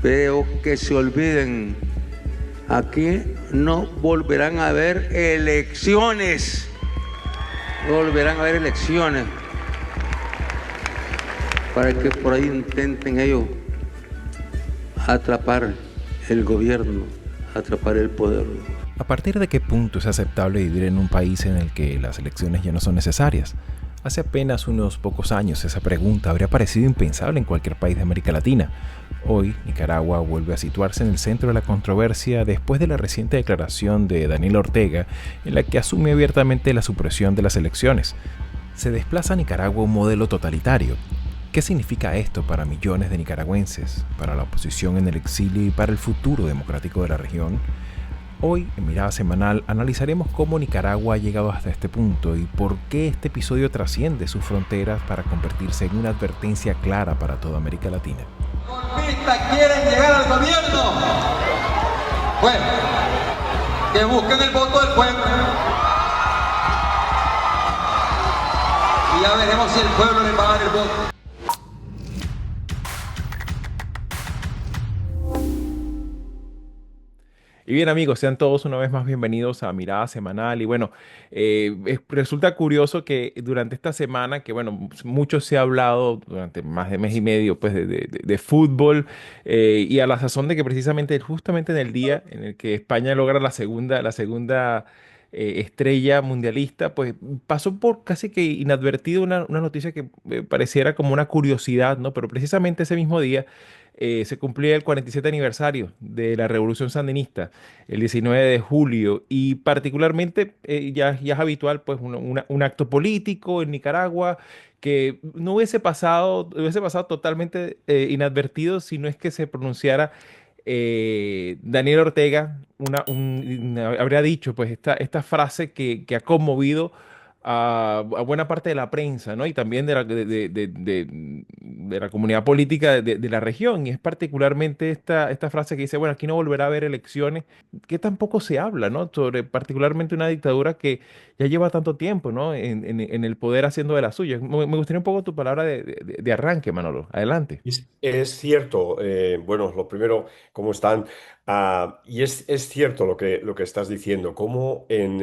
Veo que se olviden. Aquí no volverán a haber elecciones. No volverán a haber elecciones. Para que por ahí intenten ellos atrapar el gobierno, atrapar el poder. ¿A partir de qué punto es aceptable vivir en un país en el que las elecciones ya no son necesarias? Hace apenas unos pocos años esa pregunta habría parecido impensable en cualquier país de América Latina. Hoy, Nicaragua vuelve a situarse en el centro de la controversia después de la reciente declaración de Daniel Ortega, en la que asume abiertamente la supresión de las elecciones. Se desplaza a Nicaragua un modelo totalitario. ¿Qué significa esto para millones de nicaragüenses, para la oposición en el exilio y para el futuro democrático de la región? Hoy, en Mirada Semanal, analizaremos cómo Nicaragua ha llegado hasta este punto y por qué este episodio trasciende sus fronteras para convertirse en una advertencia clara para toda América Latina. ¿Golpistas quieren llegar al gobierno? Bueno, que busquen el voto del pueblo. Y ya veremos si el pueblo les va a dar el voto. Y bien amigos, sean todos una vez más bienvenidos a Mirada Semanal. Y bueno, resulta curioso que durante esta semana, que bueno, mucho se ha hablado durante más de mes y medio pues de fútbol, y a la sazón de que precisamente justamente en el día en el que España logra la segunda estrella mundialista, pues pasó por casi que inadvertido una noticia que pareciera como una curiosidad, ¿no? Pero precisamente ese mismo día se cumplía el 47 aniversario de la Revolución Sandinista, el 19 de julio, y particularmente ya es habitual pues un acto político en Nicaragua que no hubiese pasado totalmente inadvertido si no es que se pronunciara Daniel Ortega, habría dicho pues esta frase que ha conmovido a buena parte de la prensa, ¿no? Y también de la comunidad política de la región. Y es particularmente esta frase que dice, bueno, aquí no volverá a haber elecciones, que tampoco se habla, ¿no? Sobre particularmente una dictadura que ya lleva tanto tiempo, ¿no? En el poder haciendo de la suya. Me gustaría un poco tu palabra de arranque, Manolo. Adelante. Es cierto, bueno, lo primero, ¿cómo están? Y es cierto lo que estás diciendo, cómo en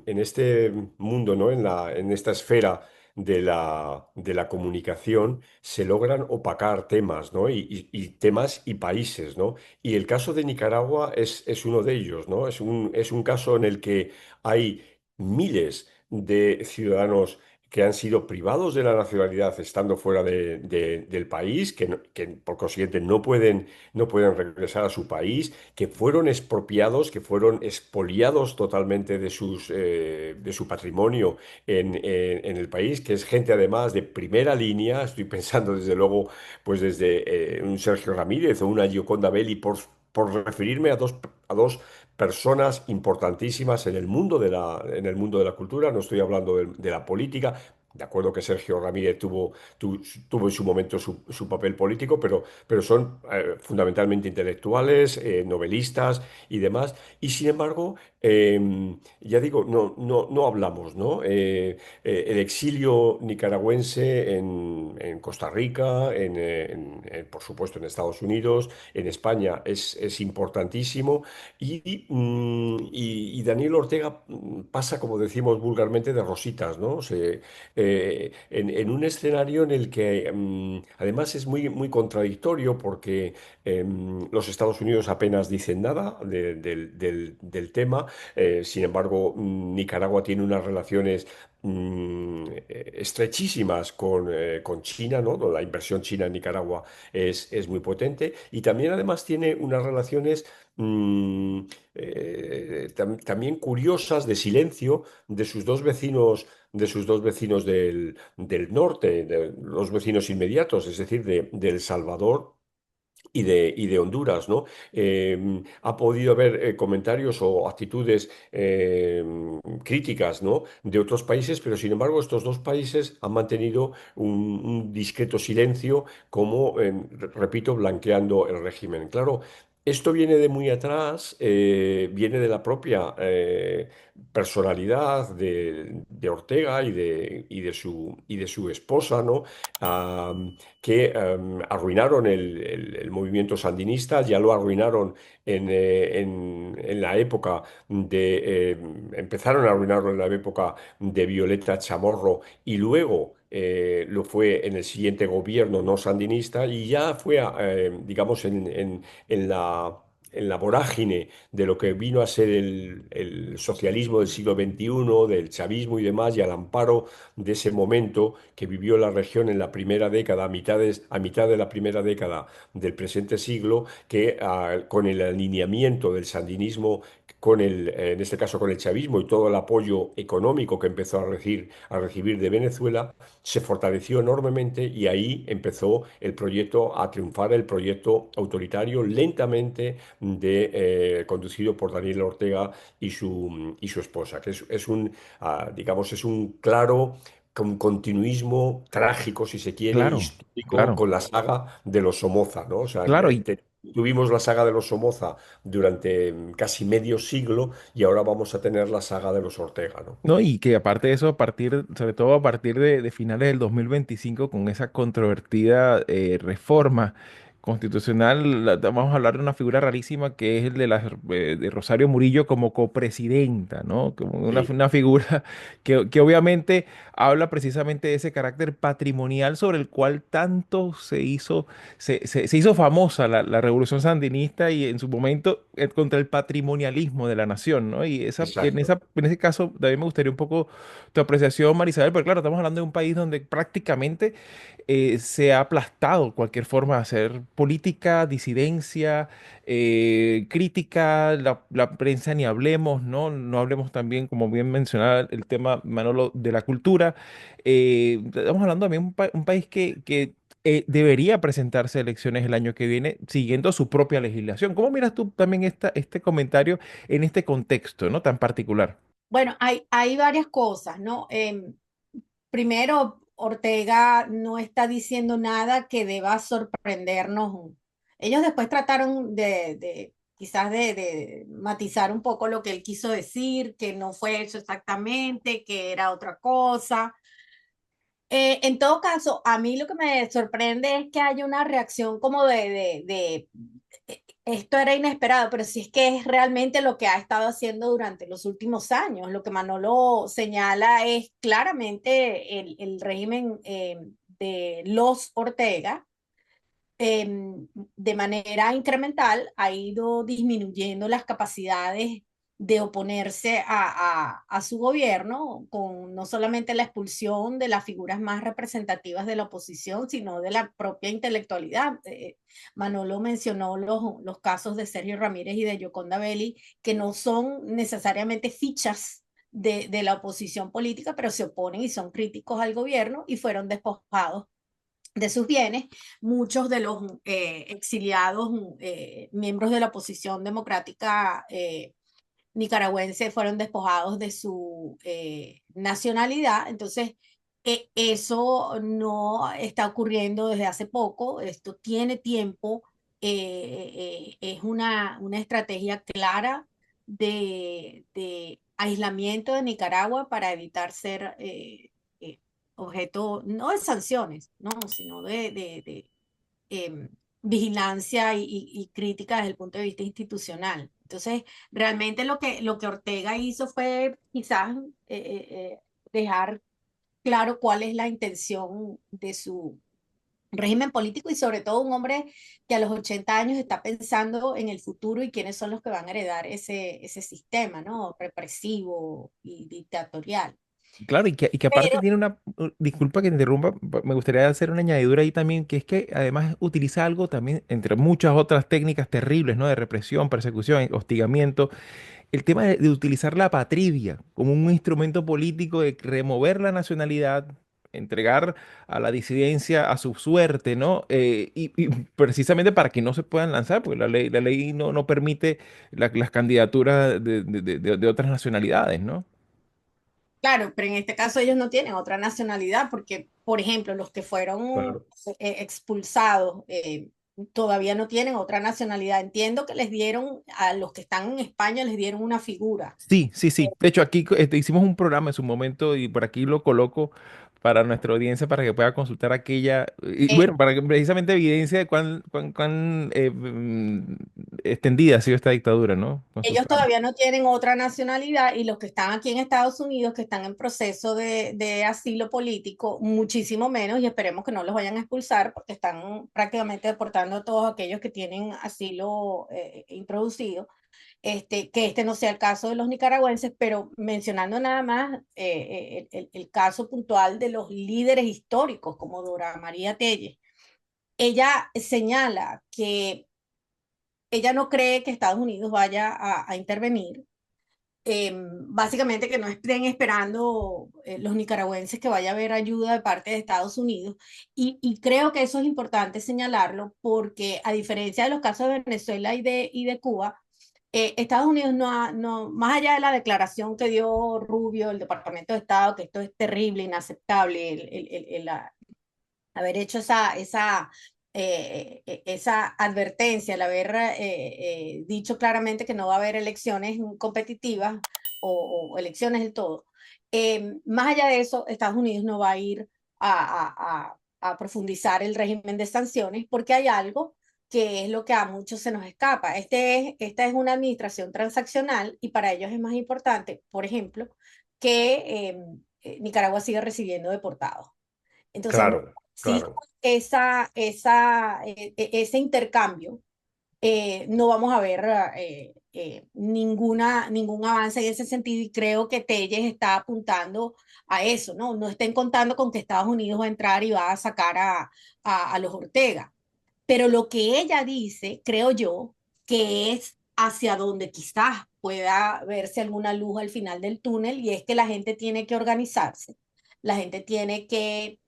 este mundo, ¿no? En esta esfera de la comunicación se logran opacar temas, ¿no? Y temas y países, ¿no? Y el caso de Nicaragua es uno de ellos, ¿no? Es un caso en el que hay miles de ciudadanos que han sido privados de la nacionalidad estando fuera del país, que por consiguiente no pueden regresar a su país, que fueron expropiados, que fueron expoliados totalmente de su patrimonio en el país, que es gente además de primera línea. Estoy pensando desde luego pues desde un Sergio Ramírez o una Gioconda Belli, por referirme a dos personas importantísimas en el mundo de la cultura. No estoy hablando de la política. De acuerdo que Sergio Ramírez tuvo en su momento su papel político, pero son fundamentalmente intelectuales, novelistas y demás. Y sin embargo, ya digo, no hablamos, ¿no? El exilio nicaragüense en Costa Rica, por supuesto en Estados Unidos, en España es importantísimo. Y Daniel Ortega pasa, como decimos vulgarmente, de rositas, ¿no? En un escenario en el que además es muy, muy contradictorio porque los Estados Unidos apenas dicen nada del tema. Sin embargo, Nicaragua tiene unas relaciones estrechísimas con China, ¿no? La inversión china en Nicaragua es muy potente, y también además tiene unas relaciones mm, también curiosas, de silencio, de sus dos vecinos del norte, de los vecinos inmediatos, es decir, de El Salvador y de Honduras, ¿no? Ha podido haber comentarios o actitudes críticas, ¿no? De otros países, pero sin embargo estos dos países han mantenido un discreto silencio, como, repito, blanqueando el régimen. Claro, Esto viene de muy atrás, viene de la propia personalidad de Ortega y de su esposa, ¿no? Que arruinaron el movimiento sandinista, ya lo arruinaron en la época empezaron a arruinarlo en la época de Violeta Chamorro y luego lo fue en el siguiente gobierno no sandinista y ya fue, digamos, en en la vorágine de lo que vino a ser el socialismo del siglo XXI, del chavismo y demás, y al amparo de ese momento que vivió la región en la primera década, a mitad de la primera década del presente siglo, que con el alineamiento del sandinismo, en este caso con el chavismo y todo el apoyo económico que empezó a recibir de Venezuela, se fortaleció enormemente y ahí empezó el proyecto a triunfar, el proyecto autoritario lentamente conducido por Daniel Ortega y su esposa, que es un, digamos, es un claro continuismo trágico, si se quiere, Claro, histórico, claro, con la saga de los Somoza, ¿no? O sea, claro. Y tuvimos la saga de los Somoza durante casi medio siglo y ahora vamos a tener la saga de los Ortega, ¿no? no, y que aparte de eso, sobre todo a partir de finales del 2025, con esa controvertida reforma constitucional, vamos a hablar de una figura rarísima que es el de, de Rosario Murillo como copresidenta, ¿no? Como Sí, una figura que obviamente habla precisamente de ese carácter patrimonial sobre el cual tanto se hizo famosa la revolución sandinista y en su momento contra el patrimonialismo de la nación, ¿no? Y exacto. en ese caso también me gustaría un poco tu apreciación, Marisabel, porque claro, estamos hablando de un país donde prácticamente se ha aplastado cualquier forma de hacer política, disidencia, crítica, la prensa ni hablemos, ¿no? No hablemos también, como bien mencionaba el tema, Manolo, de la cultura. Estamos hablando también de un país que debería presentarse a elecciones el año que viene siguiendo su propia legislación. ¿Cómo miras tú también este comentario en este contexto, ¿no? Tan particular? Bueno, hay varias cosas, ¿no? Primero, Ortega no está diciendo nada que deba sorprendernos. Ellos después trataron de quizás de matizar un poco lo que él quiso decir, que no fue eso exactamente, que era otra cosa. En todo caso, a mí lo que me sorprende es que haya una reacción como esto era inesperado, pero si es que es realmente lo que ha estado haciendo durante los últimos años. Lo que Manolo señala es claramente el régimen de los Ortega de manera incremental ha ido disminuyendo las capacidades de oponerse a su gobierno, con no solamente la expulsión de las figuras más representativas de la oposición, sino de la propia intelectualidad. Manolo mencionó los casos de Sergio Ramírez y de Yoconda Belli, que no son necesariamente fichas de la oposición política, pero se oponen y son críticos al gobierno y fueron despojados de sus bienes. Muchos de los exiliados miembros de la oposición democrática nicaragüense fueron despojados de su nacionalidad. Entonces, eso no está ocurriendo desde hace poco, esto tiene tiempo, es una estrategia clara de aislamiento de Nicaragua para evitar ser objeto, no de sanciones, no, sino de vigilancia y crítica desde el punto de vista institucional. Entonces, realmente lo que Ortega hizo fue quizás dejar claro cuál es la intención de su régimen político y sobre todo un hombre que a los 80 años está pensando en el futuro y quiénes son los que van a heredar ese sistema, ¿no? Represivo y dictatorial. Claro, y que aparte Pero tiene disculpa que te interrumpa, me gustaría hacer una añadidura ahí también, que es que además utiliza algo también, entre muchas otras técnicas terribles, ¿no? De represión, persecución, hostigamiento, el tema de utilizar la patria como un instrumento político de remover la nacionalidad, entregar a la disidencia a su suerte, ¿no? Y precisamente para que no se puedan lanzar, porque la ley no permite las candidaturas de otras nacionalidades, ¿no? claro, pero en este caso ellos no tienen otra nacionalidad porque, por ejemplo, los que fueron Claro. expulsados todavía no tienen otra nacionalidad. Entiendo que les dieron, a los que están en España, les dieron una figura. Sí, sí, sí. De hecho, aquí hicimos un programa en su momento y por aquí lo coloco para nuestra audiencia para que pueda consultar aquella, y Eh, bueno, para que precisamente evidencia de extendida ha sido esta dictadura, ¿no? Con sus Ellos trampas. todavía no tienen otra nacionalidad y los que están aquí en Estados Unidos, que están en proceso de asilo político, muchísimo menos y esperemos que no los vayan a expulsar porque están prácticamente deportando a todos aquellos que tienen asilo introducido. Que este no sea el caso de los nicaragüenses, pero mencionando nada más el caso puntual de los líderes históricos como Dora María Telles. Ella señala que ella no cree que Estados Unidos vaya a intervenir. Básicamente que no estén esperando los nicaragüenses que vaya a haber ayuda de parte de Estados Unidos. Y creo que eso es importante señalarlo porque a diferencia de los casos de Venezuela y de Cuba, Estados Unidos no, más allá de la declaración que dio Rubio, el Departamento de Estado, que esto es terrible, inaceptable, haber hecho esa advertencia, el haber dicho claramente que no va a haber elecciones competitivas o elecciones del todo. Más allá de eso, Estados Unidos no va a ir a profundizar el régimen de sanciones porque hay algo que es lo que a muchos se nos escapa. Esta es una administración transaccional y para ellos es más importante, por ejemplo, que Nicaragua siga recibiendo deportados. Entonces, Claro, si claro. ese intercambio, no vamos a ver ningún avance en ese sentido y creo que Telles está apuntando a eso, ¿no? No estén contando con que Estados Unidos va a entrar y va a sacar a los Ortega. Pero lo que ella dice, creo yo, que es hacia donde quizás pueda verse alguna luz al final del túnel y es que la gente tiene que organizarse, la gente tiene que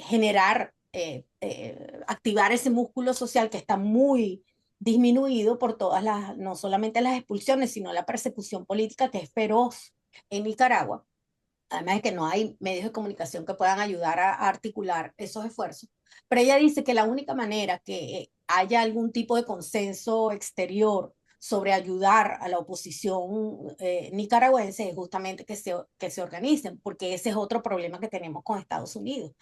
generar, activar ese músculo social que está muy disminuido por todas no solamente las expulsiones, sino la persecución política que es feroz en Nicaragua. Además de que no hay medios de comunicación que puedan ayudar a articular esos esfuerzos. Pero ella dice que la única manera que haya algún tipo de consenso exterior sobre ayudar a la oposición nicaragüense es justamente que se organicen, porque ese es otro problema que tenemos con Estados Unidos.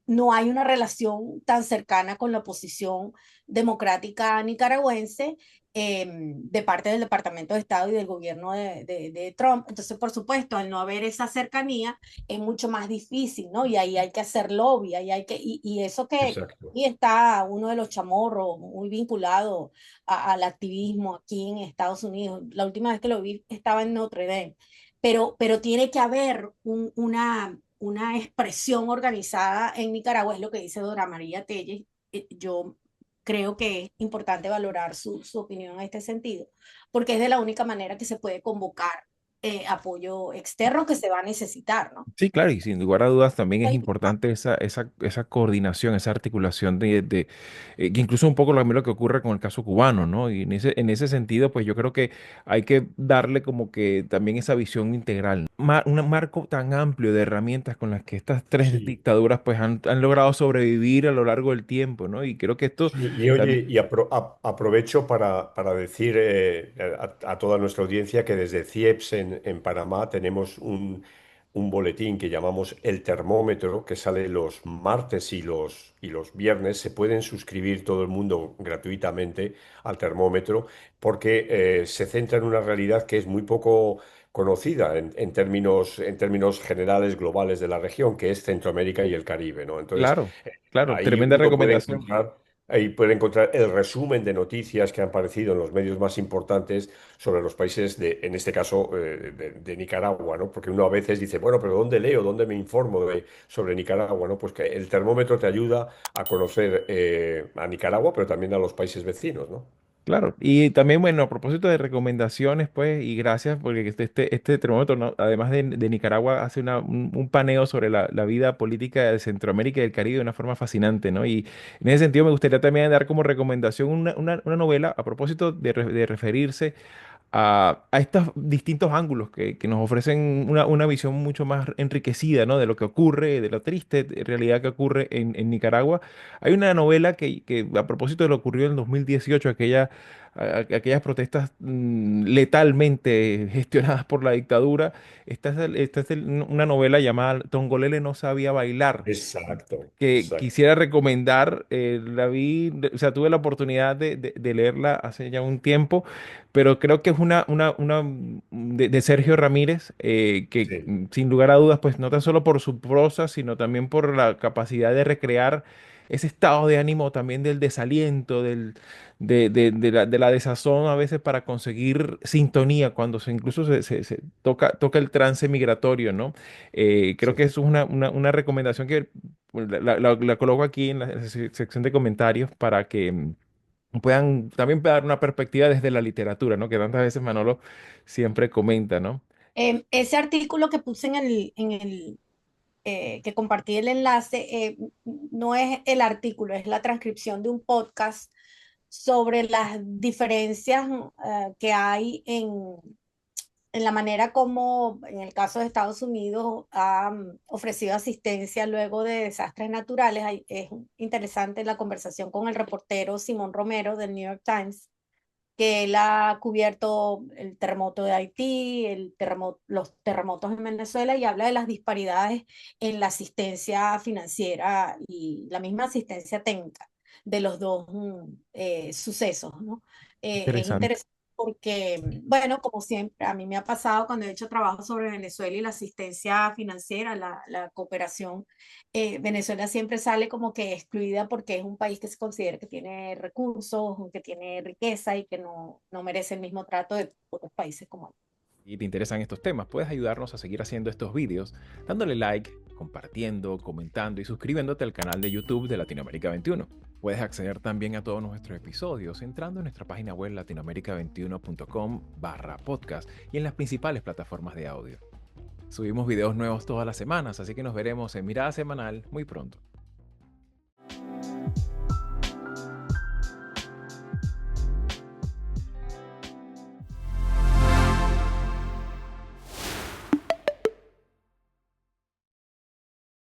No hay una relación tan cercana con la oposición democrática nicaragüense de parte del Departamento de Estado y del gobierno de Trump. Entonces, por supuesto, al no haber esa cercanía, es mucho más difícil, ¿no? Y ahí hay que hacer lobby, y eso que Exacto. y está uno de los chamorros muy vinculado al activismo aquí en Estados Unidos. La última vez que lo vi estaba en Notre Dame. Pero tiene que haber una expresión organizada en Nicaragua, es lo que dice Dora María Telles. Yo creo que es importante valorar su opinión en este sentido, porque es de la única manera que se puede convocar apoyo externo que se va a necesitar, ¿no? Sí, claro, y sin lugar a dudas también es Hay- importante esa coordinación, esa articulación que incluso un poco lo que ocurre con el caso cubano, ¿no? Y en ese sentido, pues yo creo que hay que darle como que también esa visión integral, un marco tan amplio de herramientas con las que estas tres Sí. dictaduras pues han logrado sobrevivir a lo largo del tiempo, ¿no? Y creo que esto Sí, y oye, también, aprovecho para decir a toda nuestra audiencia que desde CIEPS en Panamá tenemos un boletín que llamamos El Termómetro, que sale los martes y los viernes. Se pueden suscribir todo el mundo gratuitamente al termómetro porque se centra en una realidad que es muy poco conocida en términos generales, globales de la región, que es Centroamérica y el Caribe, ¿no? Entonces, claro, claro, ahí tremenda uno puede recomendación. encontrar, ahí puede encontrar el resumen de noticias que han aparecido en los medios más importantes sobre los países en este caso, de Nicaragua, ¿no? Porque uno a veces dice, bueno, pero ¿dónde leo? ¿Dónde me informo sobre Nicaragua? ¿No? Pues que el termómetro te ayuda a conocer a Nicaragua, pero también a los países vecinos, ¿no? Claro, y también, bueno, a propósito de recomendaciones, pues, y gracias, porque este termómetro, ¿no? Además de Nicaragua, hace un paneo sobre la vida política de Centroamérica y del Caribe de una forma fascinante, ¿no? Y en ese sentido me gustaría también dar como recomendación una novela, a propósito de referirse a estos distintos ángulos que nos ofrecen una visión mucho más enriquecida, ¿no? De lo que ocurre, de la triste realidad que ocurre en Nicaragua. Hay una novela que, a propósito de lo ocurrido en 2018, aquellas protestas letalmente gestionadas por la dictadura. Una novela llamada Tongolele no sabía bailar, Exacto, que exacto. quisiera recomendar. La vi, o sea, tuve la oportunidad de leerla hace ya un tiempo, pero creo que es de Sergio Ramírez, que Sí, sin lugar a dudas, pues no tan solo por su prosa, sino también por la capacidad de recrear ese estado de ánimo también del desaliento, de la desazón a veces para conseguir sintonía cuando incluso se toca el trance migratorio, ¿no? Creo que sí. eso es una recomendación que la coloco aquí en la sección de comentarios para que también dar una perspectiva desde la literatura, ¿no? Que tantas veces Manolo siempre comenta, ¿no? Ese artículo que puse que compartí el enlace, no es el artículo, es la transcripción de un podcast sobre las diferencias que hay en la manera como, en el caso de Estados Unidos, ha ofrecido asistencia luego de desastres naturales. Es interesante la conversación con el reportero Simón Romero del New York Times, que él ha cubierto el terremoto de Haití, los terremotos en Venezuela y habla de las disparidades en la asistencia financiera y la misma asistencia técnica de los dos sucesos, ¿no? Es Interesante. interesante porque, bueno, como siempre, a mí me ha pasado cuando he hecho trabajo sobre Venezuela y la asistencia financiera, la cooperación. Venezuela siempre sale como que excluida porque es un país que se considera que tiene recursos, que tiene riqueza y que no merece el mismo trato de otros países como él. Y te interesan estos temas, puedes ayudarnos a seguir haciendo estos vídeos dándole like, compartiendo, comentando y suscribiéndote al canal de YouTube de Latinoamérica 21. Puedes acceder también a todos nuestros episodios entrando en nuestra página web latinoamerica21.com/podcast y en las principales plataformas de audio. Subimos videos nuevos todas las semanas, así que nos veremos en Mirada Semanal muy pronto.